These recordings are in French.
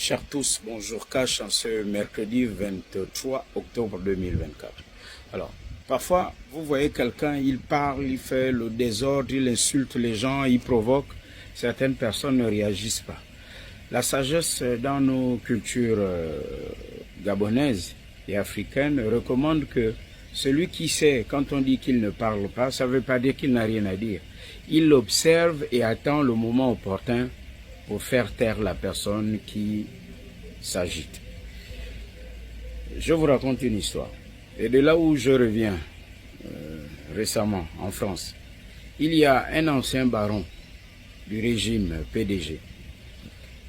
Chers tous, bonjour Cash en ce mercredi 23 octobre 2024. Alors, parfois, vous voyez quelqu'un, il parle, il fait le désordre, il insulte les gens, il provoque. Certaines personnes ne réagissent pas. La sagesse dans nos cultures gabonaises et africaines recommande que celui qui sait, quand on dit qu'il ne parle pas, ça ne veut pas dire qu'il n'a rien à dire. Il observe et attend le moment opportun pour faire taire la personne qui s'agite. Je vous raconte une histoire. Et de là où je reviens récemment en France, il y a un ancien baron du régime PDG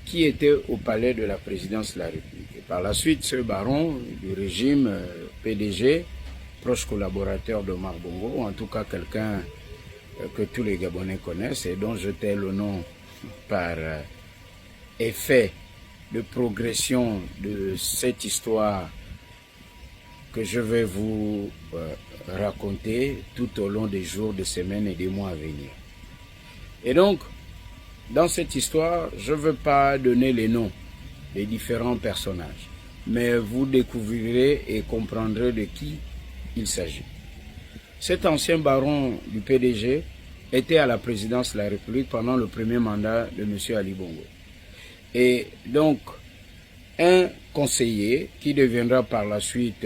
qui était au palais de la présidence de la République. Et par la suite, ce baron du régime PDG, proche collaborateur de Omar Bongo, ou en tout cas quelqu'un que tous les Gabonais connaissent et dont je tais le nom par effet de progression de cette histoire que je vais vous raconter tout au long des jours, des semaines et des mois à venir. Et donc, dans cette histoire, je ne veux pas donner les noms des différents personnages, mais vous découvrirez et comprendrez de qui il s'agit. Cet ancien baron du PDG était à la présidence de la République pendant le premier mandat de M. Ali Bongo. Et donc, un conseiller qui deviendra par la suite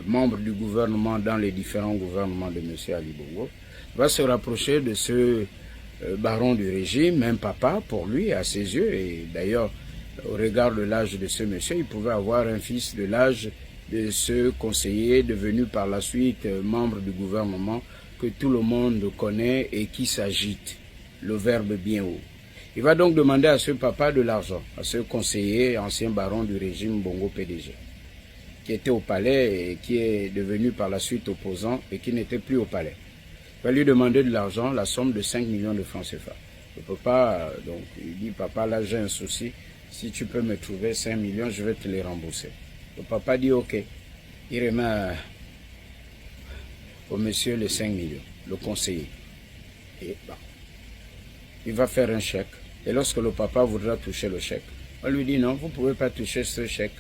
membre du gouvernement dans les différents gouvernements de M. Ali Bongo va se rapprocher de ce baron du régime, un papa pour lui à ses yeux. Et d'ailleurs, au regard de l'âge de ce monsieur, il pouvait avoir un fils de l'âge de ce conseiller devenu par la suite membre du gouvernement que tout le monde connaît et qui s'agite, le verbe bien haut. Il va donc demander à ce papa de l'argent, à ce conseiller, ancien baron du régime Bongo PDG, qui était au palais et qui est devenu par la suite opposant et qui n'était plus au palais. Il va lui demander de l'argent, la somme de 5 millions de francs CFA. Le papa, donc, il dit, papa, là j'ai un souci, si tu peux me trouver 5 millions, je vais te les rembourser. Le papa dit, ok. Il remet au monsieur les 5 millions, le conseiller. Et bon, il va faire un chèque. Et lorsque le papa voudra toucher le chèque, on lui dit non, vous ne pouvez pas toucher ce chèque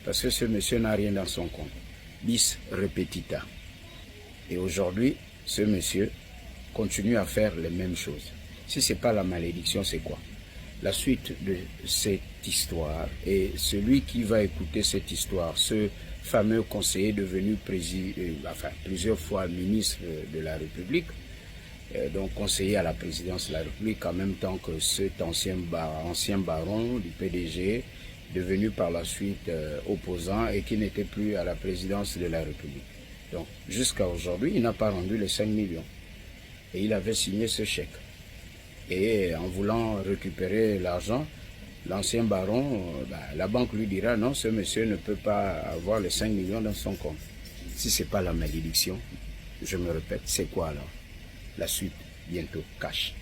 parce que ce monsieur n'a rien dans son compte. Bis repetita. Et aujourd'hui, ce monsieur continue à faire les mêmes choses. Si ce n'est pas la malédiction, c'est quoi? La suite de cette histoire et celui qui va écouter cette histoire, ce fameux conseiller devenu plusieurs fois ministre de la République, donc conseiller à la présidence de la République en même temps que cet ancien baron du PDG, devenu par la suite opposant et qui n'était plus à la présidence de la République. Donc jusqu'à aujourd'hui, il n'a pas rendu les 5 millions. Et il avait signé ce chèque. Et en voulant récupérer l'argent, l'ancien baron, la banque lui dira non, ce monsieur ne peut pas avoir les 5 millions dans son compte. Si ce n'est pas la malédiction, je me répète, c'est quoi alors? La suite, bientôt, cash.